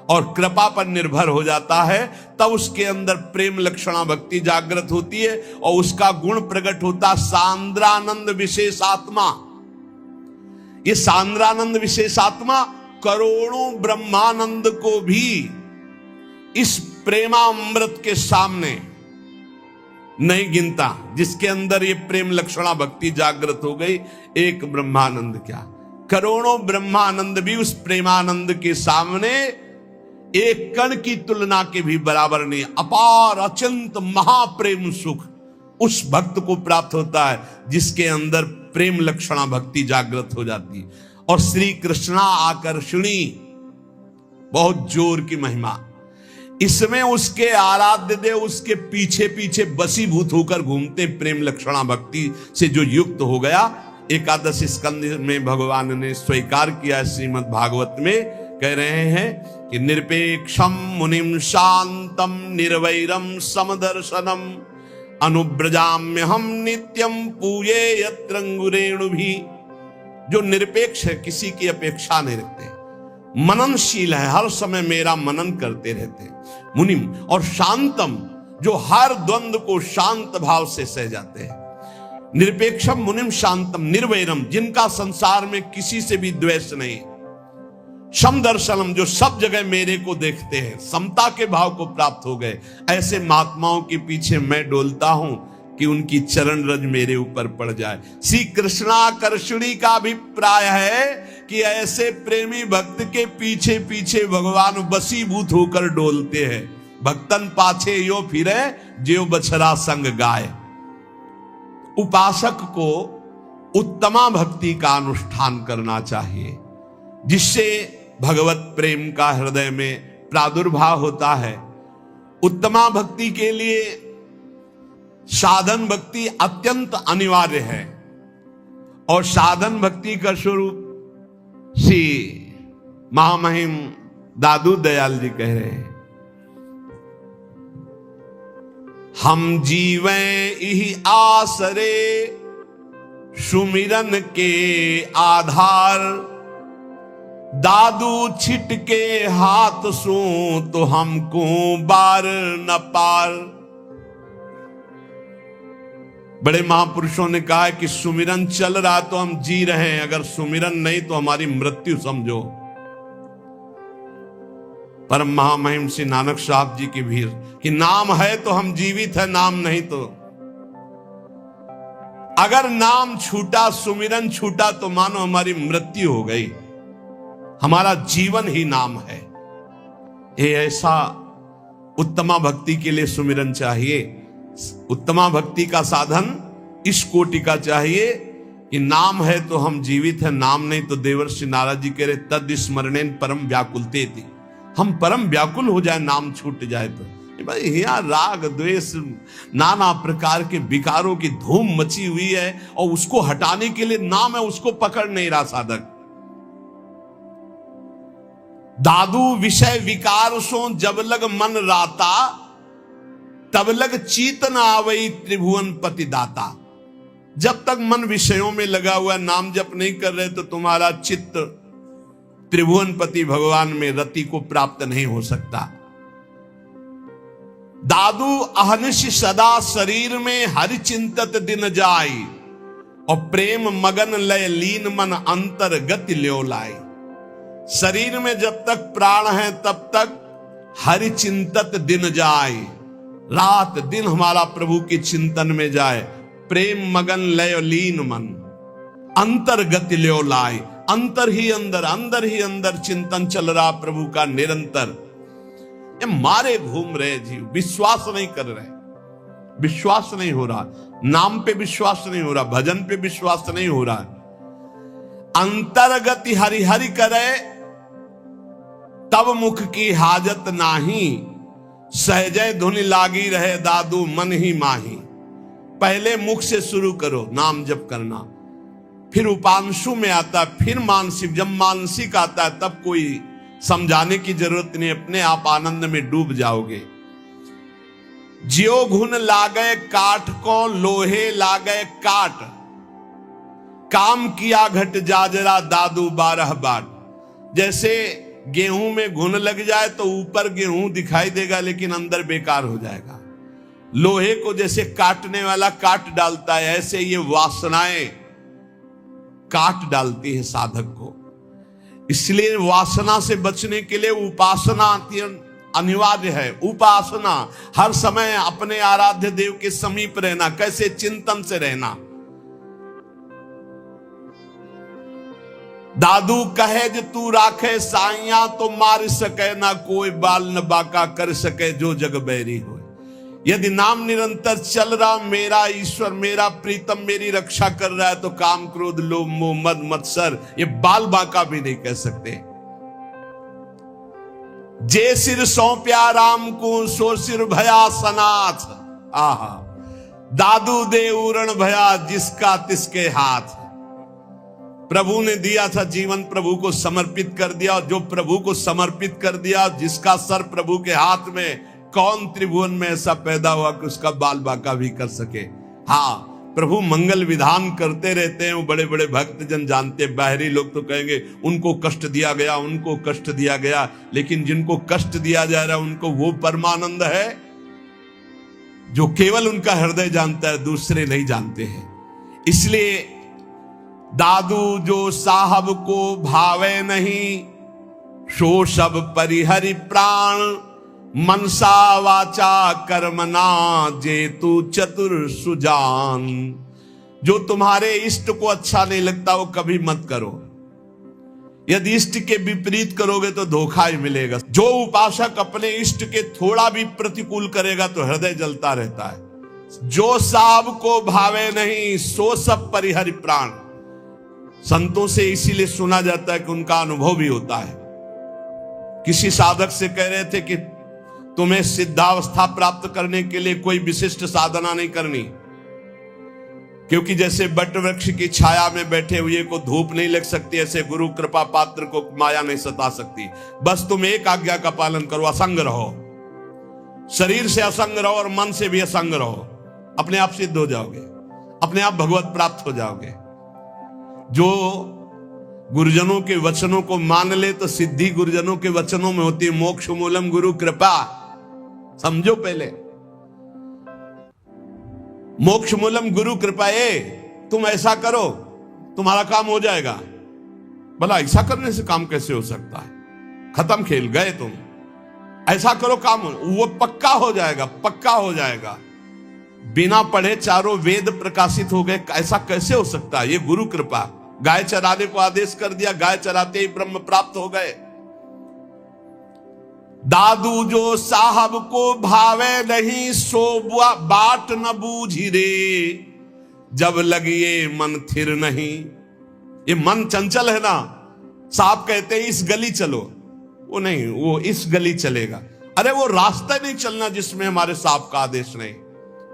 और कृपा पर निर्भर हो जाता है। तब उसके अंदर प्रेम लक्षणा भक्ति जागृत होती है और उसका गुण प्रकट होता सांद्रानंद विशेषात्मा। ये सांद्रानंद विशेषात्मा करोड़ों ब्रह्मानंद को भी इस प्रेमामृत के सामने नहीं गिनता। जिसके अंदर ये प्रेम लक्षणा भक्ति जागृत हो गई, एक ब्रह्मानंद क्या करोड़ों ब्रह्मानंद भी उस प्रेमानंद के सामने एक कण की तुलना के भी बराबर नहीं। अपार अत्यंत महाप्रेम सुख उस भक्त को प्राप्त होता है जिसके अंदर प्रेम लक्षणा भक्ति जागृत हो जाती है। और श्री कृष्णा आकर्षणी, बहुत जोर की महिमा इसमें। उसके आराध्य देव उसके पीछे पीछे बसीभूत होकर घूमते। प्रेम लक्षणा भक्ति से जो युक्त हो गया, एकादश स्कंद में भगवान ने स्वीकार किया। श्रीमद् भागवत में कह रहे हैं कि निरपेक्षम मुनिम शांतम निर्वैरम समदर्शनम अनुब्रजाम्य हम नित्यम पूये यत्रंगुरेणु भी। जो निरपेक्ष है, किसी की अपेक्षा नहीं रखते, मननशील है, हर समय मेरा मनन करते रहते मुनिम। और शांतम, जो हर द्वंद्व को शांत भाव से सह जाते हैं। निरपेक्षम मुनिम शांतम निर्वैरम, जिनका संसार में किसी से भी द्वेष नहीं। समदर्शनम, जो सब जगह मेरे को देखते हैं, समता के भाव को प्राप्त हो गए। ऐसे महात्माओं के पीछे मैं डोलता हूं कि उनकी चरण रज मेरे ऊपर पड़ जाए। श्री कृष्णाकर्षणी का अभिप्राय है कि ऐसे प्रेमी भक्त के पीछे पीछे भगवान वशीभूत होकर डोलते हैं। भक्तन पाछे यो फिरे ज्यो बछड़ा संग गाय। उपासक को उत्तमा भक्ति का अनुष्ठान करना चाहिए, जिससे भगवत प्रेम का हृदय में प्रादुर्भाव होता है। उत्तमा भक्ति के लिए साधन भक्ति अत्यंत अनिवार्य है। और साधन भक्ति का स्वरूप श्री महामहिम दादू दयाल जी कह रहे हैं, हम जीवे इहि आसरे सुमिरन के आधार, दादू छिटके हाथ सो तो हमको बार न पार। बड़े महापुरुषों ने कहा है कि सुमिरन चल रहा तो हम जी रहे हैं, अगर सुमिरन नहीं तो हमारी मृत्यु समझो। परम महामहिम श्री नानक साहब जी की भीड़ कि नाम है तो हम जीवित है, नाम नहीं तो। अगर नाम छूटा, सुमिरन छूटा तो मानो हमारी मृत्यु हो गई। हमारा जीवन ही नाम है। ये ऐसा उत्तमा भक्ति के लिए सुमिरन चाहिए। उत्तमा भक्ति का साधन इस कोटि का चाहिए कि नाम है तो हम जीवित है, नाम नहीं तो देवर्षि नारद जी कह रहे तद स्मरणेन परम व्याकुलते थी। हम परम व्याकुल हो जाए, नाम छूट जाए तो। भाई यहाँ राग द्वेष नाना प्रकार के विकारों की धूम मची हुई है और उसको हटाने के लिए नाम है, उसको पकड़ नहीं रहा साधक। दादू विषय विकार सो जब लग मन राता, तब लग चीत न आवई त्रिभुवन पति दाता। जब तक मन विषयों में लगा हुआ, नाम जप नहीं कर रहे तो तुम्हारा चित्त त्रिभुवन पति भगवान में रति को प्राप्त नहीं हो सकता। दादू अहनिश सदा शरीर में हरि चिंतत दिन जाई, और प्रेम मगन लय लीन मन अंतर गति ल्यो लाई। शरीर में जब तक प्राण है तब तक हरि चिंतत दिन जाए, रात दिन हमारा प्रभु के चिंतन में जाए। प्रेम मगन लय लीन मन अंतर गति ल्यो लाई। अंतर ही अंदर चिंतन चल रहा प्रभु का निरंतर। ये मारे घूम रहे जीव, विश्वास नहीं कर रहे, विश्वास नहीं हो रहा, नाम पे विश्वास नहीं हो रहा, भजन पे विश्वास नहीं हो रहा। अंतर्गति हरि हरि करे तब मुख की हाजत नाही, सहजय धुनि लागी रहे दादू मन ही माही। पहले मुख से शुरू करो नाम जप करना, फिर उपांशु में आता है, फिर मानसिक। जब मानसिक आता है तब कोई समझाने की जरूरत नहीं, अपने आप आनंद में डूब जाओगे। ज्यो घुन लागे काठ को लोहे लागे काट, काम किया घट जाजरा दादू 12 बाट। जैसे गेहूं में घुन लग जाए तो ऊपर गेहूं दिखाई देगा लेकिन अंदर बेकार हो जाएगा। लोहे को जैसे काटने वाला काट डालता है, ऐसे ये वासनाएं काट डालती है साधक को। इसलिए वासना से बचने के लिए उपासना अनिवार्य है। उपासना हर समय अपने आराध्य देव के समीप रहना। कैसे? चिंतन से रहना। दादू कहे जो तू राखे साइया, तो मार सके ना कोई बाल न बाका कर सके जो जग बैरी हो। यदि नाम निरंतर चल रहा, मेरा ईश्वर मेरा प्रीतम मेरी रक्षा कर रहा है, तो काम क्रोध लोभ मोह मद मत्सर ये बाल बाका भी नहीं कह सकते। जे सिर सौंप्या राम को सो सिर भया सनाथ। आहा, दादू दे उरण भया जिसका तिसके हाथ। प्रभु ने दिया था जीवन, प्रभु को समर्पित कर दिया। जो प्रभु को समर्पित कर दिया, जिसका सर प्रभु के हाथ में, कौन त्रिभुवन में ऐसा पैदा हुआ कि उसका बाल बाका भी कर सके। हाँ, प्रभु मंगल विधान करते रहते हैं, वो बड़े बड़े भक्त जन जानते। बाहरी लोग तो कहेंगे उनको कष्ट दिया गया, उनको कष्ट दिया गया, लेकिन जिनको कष्ट दिया जा रहा है उनको वो परमानंद है जो केवल उनका हृदय जानता है, दूसरे नहीं जानते हैं। इसलिए दादू जो साहब को भावे नहीं, सो सब परिहरि प्राण। मनसा वाचा कर्मना जेतु चतुर सुजान। जो तुम्हारे इष्ट को अच्छा नहीं लगता वो कभी मत करो। यदि इष्ट के विपरीत करोगे तो धोखा ही मिलेगा। जो उपासक अपने इष्ट के थोड़ा भी प्रतिकूल करेगा तो हृदय जलता रहता है। जो साहब को भावे नहीं, सो सब परिहरि प्राण। संतों से इसीलिए सुना जाता है कि उनका अनुभव भी होता है। किसी साधक से कह रहे थे कि तुम्हें सिद्धावस्था प्राप्त करने के लिए कोई विशिष्ट साधना नहीं करनी, क्योंकि जैसे बट वृक्ष की छाया में बैठे हुए को धूप नहीं लग सकती, ऐसे गुरु कृपा पात्र को माया नहीं सता सकती। बस तुम एक आज्ञा का पालन करो, असंग रहो। शरीर से असंग रहो और मन से भी असंग रहो, अपने आप सिद्ध हो जाओगे, अपने आप भगवत प्राप्त हो जाओगे। जो गुरुजनों के वचनों को मान ले तो सिद्धि गुरुजनों के वचनों में होती है। मोक्ष मूलम गुरु कृपा, समझो पहले। मोक्ष मूलम गुरु कृपा, तुम ऐसा करो तुम्हारा काम हो जाएगा। भला ऐसा करने से काम कैसे हो सकता है? खत्म खेल, गए तुम। ऐसा करो काम वो पक्का हो जाएगा, पक्का हो जाएगा। बिना पढ़े चारों वेद प्रकाशित हो गए, ऐसा कैसे हो सकता है? ये गुरु कृपा। गाय चराने को आदेश कर दिया, गाय चराते ही ब्रह्म प्राप्त हो गए। दादू जो साहब को भावे नहीं, सो बाट न बूझी रे, जब लगिए मन थिर नहीं। ये मन चंचल है ना। साहब कहते हैं इस गली चलो, वो नहीं, वो इस गली चलेगा। अरे वो रास्ता नहीं चलना जिसमें हमारे साहब का आदेश नहीं।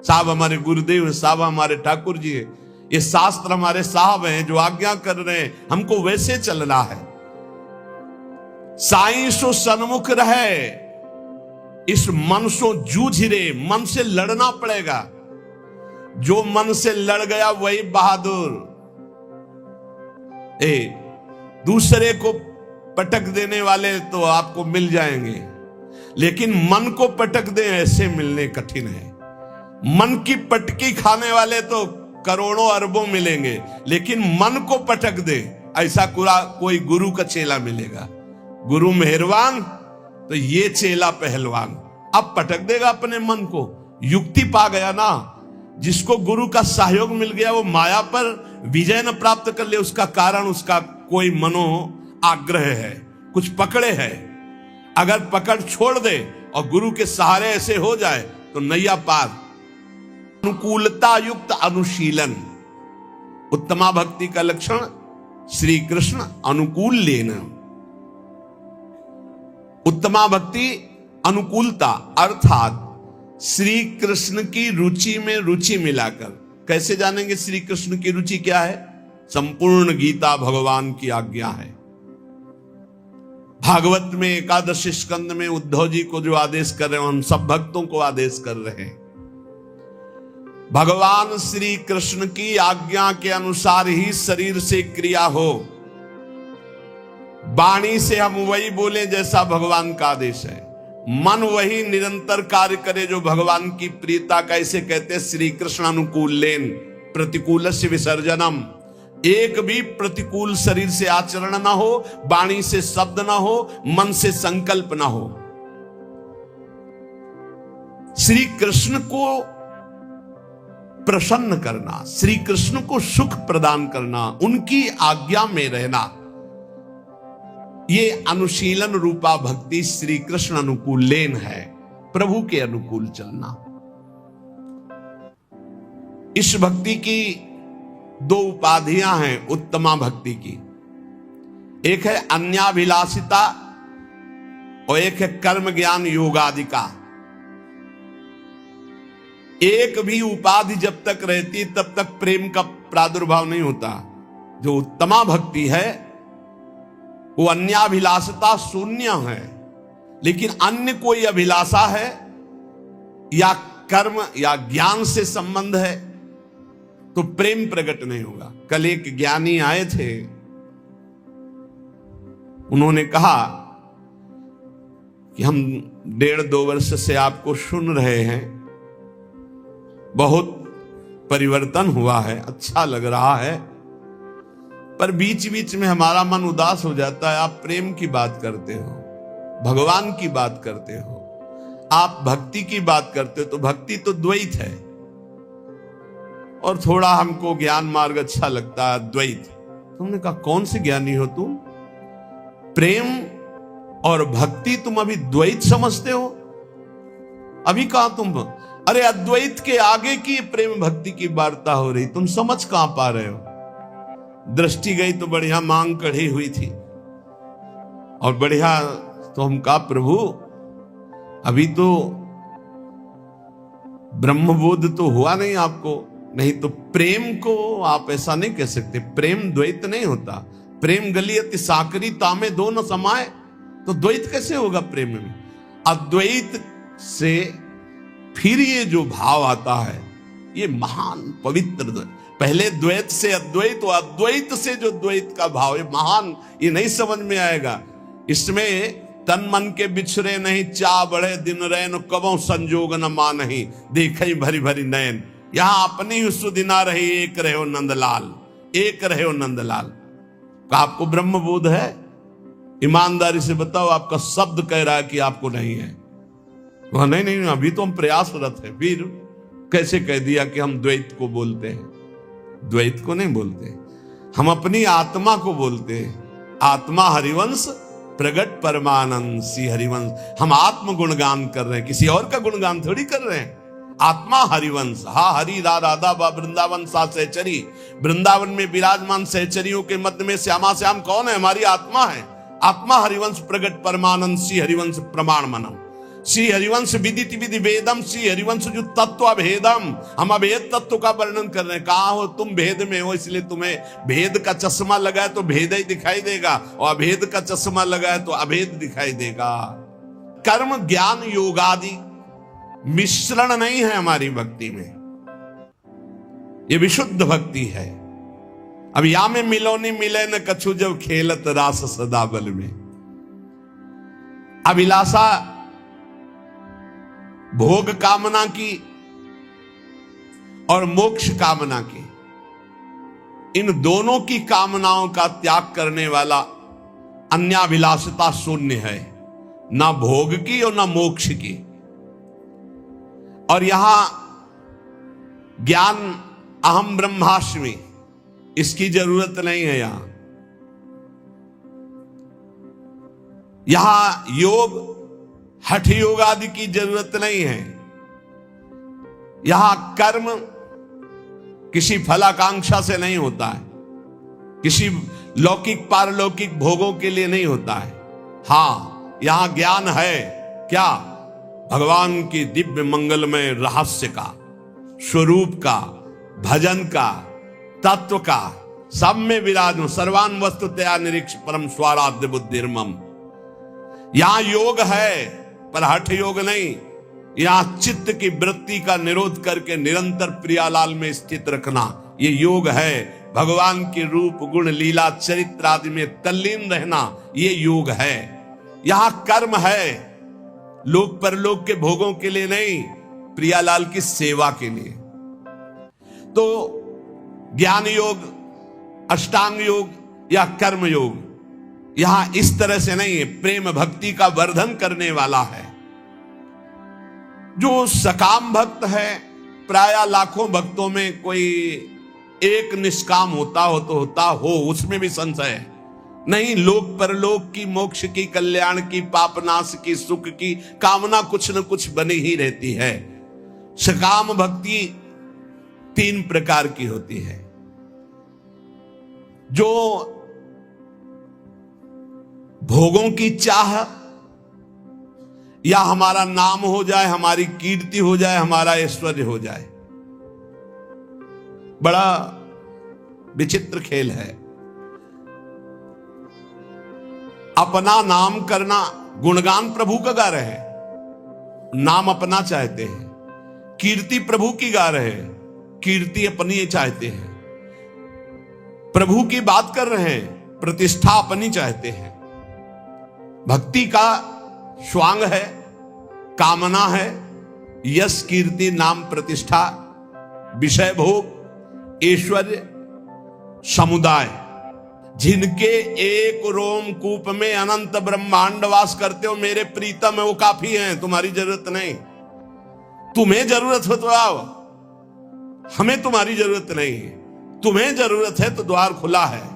साहब हमारे गुरुदेव है, साहब हमारे ठाकुर जी है, ये शास्त्र हमारे साहब हैं जो आज्ञा कर रहे हैं, हमको वैसे चलना है। साईं सो सन्मुख रहे, इस मन सो जूझ रे, मन से लड़ना पड़ेगा। जो मन से लड़ गया वही बहादुर। दूसरे को पटक देने वाले तो आपको मिल जाएंगे, लेकिन मन को पटक दे ऐसे मिलने कठिन है। मन की पटकी खाने वाले तो करोड़ों अरबों मिलेंगे, लेकिन मन को पटक दे ऐसा कोई गुरु का चेला मिलेगा। गुरु मेहरबान तो ये चेला पहलवान। अब पटक देगा अपने मन को। युक्ति पा गया ना। जिसको गुरु का सहयोग मिल गया वो माया पर विजय न प्राप्त कर ले, उसका कारण उसका कोई मनो आग्रह है, कुछ पकड़े है। अगर पकड़ छोड़ दे और गुरु के सहारे ऐसे हो जाए तो नैया पार। अनुकूलता युक्त अनुशीलन, उत्तमा भक्ति का लक्षण श्री कृष्ण अनुकूल लेना। उत्तमा भक्ति अनुकूलता अर्थात श्री कृष्ण की रुचि में रुचि मिलाकर। कैसे जानेंगे श्री कृष्ण की रुचि क्या है? संपूर्ण गीता भगवान की आज्ञा है। भागवत में एकादश स्कंद में उद्धव जी को जो आदेश कर रहे हैं, हम सब भक्तों को आदेश कर रहे हैं। भगवान श्री कृष्ण की आज्ञा के अनुसार ही शरीर से क्रिया हो, वाणी से हम वही बोले जैसा भगवान का आदेश है, मन वही निरंतर कार्य करे जो भगवान की प्रियता। कैसे कहते हैं? श्री कृष्ण अनुकूल लेन प्रतिकूलस्य विसर्जनम। एक भी प्रतिकूल शरीर से आचरण ना हो, वाणी से शब्द ना हो, मन से संकल्प ना हो। श्री कृष्ण को प्रसन्न करना, श्री कृष्ण को सुख प्रदान करना, उनकी आज्ञा में रहना, ये अनुशीलन रूपा भक्ति श्री कृष्ण अनुकूल लेन है। प्रभु के अनुकूल चलना। इस भक्ति की दो उपाधियां हैं उत्तमा भक्ति की। एक है अन्याभिलाषिता और एक है कर्म ज्ञान योगादिका। एक भी उपाधि जब तक रहती तब तक प्रेम का प्रादुर्भाव नहीं होता। जो उत्तमा भक्ति है वो अन्याभिलाषता शून्य है, लेकिन अन्य कोई अभिलाषा है या कर्म या ज्ञान से संबंध है तो प्रेम प्रकट नहीं होगा। कल एक ज्ञानी आए थे, उन्होंने कहा कि हम 1.5-2 वर्ष से आपको सुन रहे हैं, बहुत परिवर्तन हुआ है, अच्छा लग रहा है, पर बीच बीच में हमारा मन उदास हो जाता है। आप प्रेम की बात करते हो, भगवान की बात करते हो, आप भक्ति की बात करते हो, तो भक्ति तो द्वैत है और थोड़ा हमको ज्ञान मार्ग अच्छा लगता है द्वैत। तुमने कहा कौन से ज्ञानी हो तुम? प्रेम और भक्ति तुम अभी द्वैत समझते हो? अभी कहा तुम? अरे अद्वैत के आगे की प्रेम भक्ति की वार्ता हो रही, तुम समझ कहां पा रहे हो? दृष्टि गई तो बढ़िया मांग कढ़ी हुई थी और बढ़िया, तो हम कहा प्रभु अभी तो ब्रह्मबोध तो हुआ नहीं आपको, नहीं तो प्रेम को आप ऐसा नहीं कह सकते। प्रेम द्वैत नहीं होता। प्रेम गलियत साकरी तामे दो न समाए, तो द्वैत कैसे होगा प्रेम में? अद्वैत से फिर ये जो भाव आता है ये महान पवित्र पहले द्वैत से अद्वैत, और अद्वैत से जो द्वैत का भाव है महान, ये नहीं समझ में आएगा। इसमें तन मन के बिछरे नहीं, चा बढ़े दिन रैन, कबों संजोग न मानही, देखई भरी भरी नयन। यहां अपनी सुदिना रही, एक रहो नंदलाल, एक रहो नंदलाल। आपको ब्रह्म बोध है? ईमानदारी से बताओ, आपका शब्द कह रहा है कि आपको नहीं है। वह नहीं नहीं, अभी तो हम प्रयासरत है। फिर कैसे कह दिया कि हम द्वैत को बोलते हैं? द्वैत को नहीं बोलते, हम अपनी आत्मा को बोलते हैं। आत्मा हरिवंश प्रगट परमानंद सी हरिवंश। हम आत्म गुणगान कर रहे हैं, किसी और का गुणगान थोड़ी कर रहे हैं। आत्मा हरिवंश, हा हरि राधा बा वृंदावन सा सहचरी। वृंदावन में विराजमान सहचरियों के मध्य में श्यामा श्याम कौन है? हमारी आत्मा है। आत्मा हरिवंश प्रगट परमानंद सी हरिवंश प्रमाण मनम। श्री हरिवंश विदित विधि वेदम, श्री हरिवंश जो तत्व अभेदम। हम अभेद तत्व का वर्णन कर रहे हैं। कहां हो तुम? भेद में हो, इसलिए तुम्हें भेद का चश्मा लगा है तो भेद ही दिखाई देगा, और अभेद का चश्मा लगा है तो अभेद दिखाई देगा। कर्म ज्ञान योगादि मिश्रण नहीं है हमारी भक्ति में, ये विशुद्ध भक्ति है। अब या में मिलो नहीं मिले न कछु, जब खेलत रास सदा बल में। अभिलाषा भोग कामना की और मोक्ष कामना की, इन दोनों की कामनाओं का त्याग करने वाला अन्याभिलाषता शून्य है, ना भोग की और ना मोक्ष की। और यहां ज्ञान अहम ब्रह्मास्मि, इसकी जरूरत नहीं है। यहां योग हठ योग आदि की जरूरत नहीं है। यहां कर्म किसी फलाकांक्षा से नहीं होता है, किसी लौकिक पारलौकिक भोगों के लिए नहीं होता है। हां, यहां ज्ञान है क्या? भगवान की दिव्य मंगलमय रहस्य का, स्वरूप का, भजन का, तत्व का, सब में विराज। सर्वान वस्तुतया निरीक्ष परम स्वाराध्य बुद्धिर्मम। यहां योग है पर हठ योग नहीं। यहां चित्त की वृत्ति का निरोध करके निरंतर प्रियालाल में स्थित रखना, ये योग है। भगवान के रूप गुण लीला चरित्र आदि में तल्लीन रहना, ये योग है। यहां कर्म है, लोक परलोक के भोगों के लिए नहीं, प्रियालाल की सेवा के लिए। तो ज्ञान योग, अष्टांग योग या कर्म योग यहां इस तरह से नहीं है, प्रेम भक्ति का वर्धन करने वाला है। जो सकाम भक्त है, प्राय लाखों भक्तों में कोई एक निष्काम होता हो तो होता हो, उसमें भी संशय है नहीं। लोक परलोक की, मोक्ष की, कल्याण की, पापनाश की, सुख की कामना कुछ न कुछ बनी ही रहती है। सकाम भक्ति 3 प्रकार की होती है। जो भोगों की चाह, या हमारा नाम हो जाए, हमारी कीर्ति हो जाए, हमारा ऐश्वर्य हो जाए, बड़ा विचित्र खेल है। अपना नाम करना, गुणगान प्रभु का गा रहे हैं, नाम अपना चाहते हैं। कीर्ति प्रभु की गा रहे हैं, कीर्ति अपनी चाहते हैं। प्रभु की बात कर रहे हैं, प्रतिष्ठा अपनी चाहते हैं। भक्ति का स्वांग है, कामना है, यश कीर्ति नाम प्रतिष्ठा, विषय भोग, ऐश्वर्य, समुदाय। जिनके एक रोमकूप में अनंत ब्रह्मांड वास करते हो मेरे प्रीतम है, वो काफी हैं, तुम्हारी जरूरत नहीं। तुम्हें जरूरत हो तो आओ, हमें तुम्हारी जरूरत नहीं है। तुम्हें जरूरत है तो द्वार खुला है।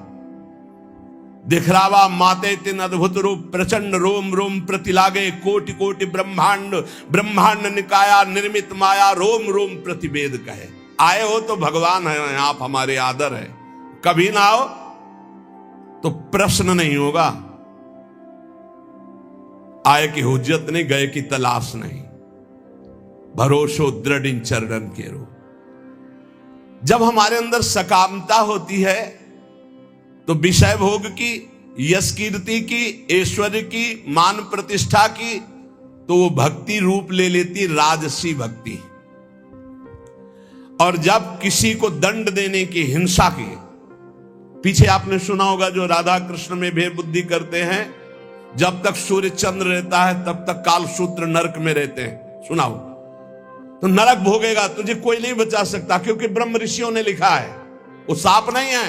दिखरावा माते तिन अद्भुत रूप, प्रचंड रोम रोम प्रतिलागे, कोटि कोटि ब्रह्मांड, ब्रह्मांड निकाया निर्मित माया, रोम रोम प्रतिवेद कहे। आए हो तो भगवान है, आप हमारे आदर है। कभी ना आओ तो प्रश्न नहीं होगा। आए की हुज्जत नहीं, गए की तलाश नहीं। भरोसो दृढ़ इन चरणन के रो। जब हमारे अंदर सकामता होती है तो विषय भोग की, यश कीर्ति की, ऐश्वर्य की, मान प्रतिष्ठा की, तो वो भक्ति रूप ले लेती राजसी भक्ति। और जब किसी को दंड देने की हिंसा की, पीछे आपने सुना होगा जो राधा कृष्ण में भेद बुद्धि करते हैं, जब तक सूर्य चंद्र रहता है तब तक कालसूत्र नरक में रहते हैं, सुना हो तो नरक भोगेगा, तुझे कोई नहीं बचा सकता, क्योंकि ब्रह्म ऋषियों ने लिखा है। वो साप नहीं है,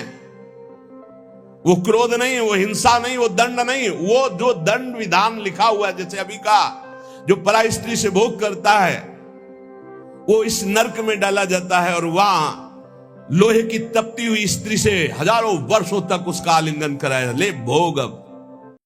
वो क्रोध नहीं है, वो हिंसा नहीं, वो दंड नहीं, वो जो दंड विधान लिखा हुआ है, जैसे अभी का जो पराई स्त्री से भोग करता है वो इस नरक में डाला जाता है, और वहां लोहे की तपती हुई स्त्री से हजारों वर्षों तक उसका आलिंगन कराया, ले भोग अब।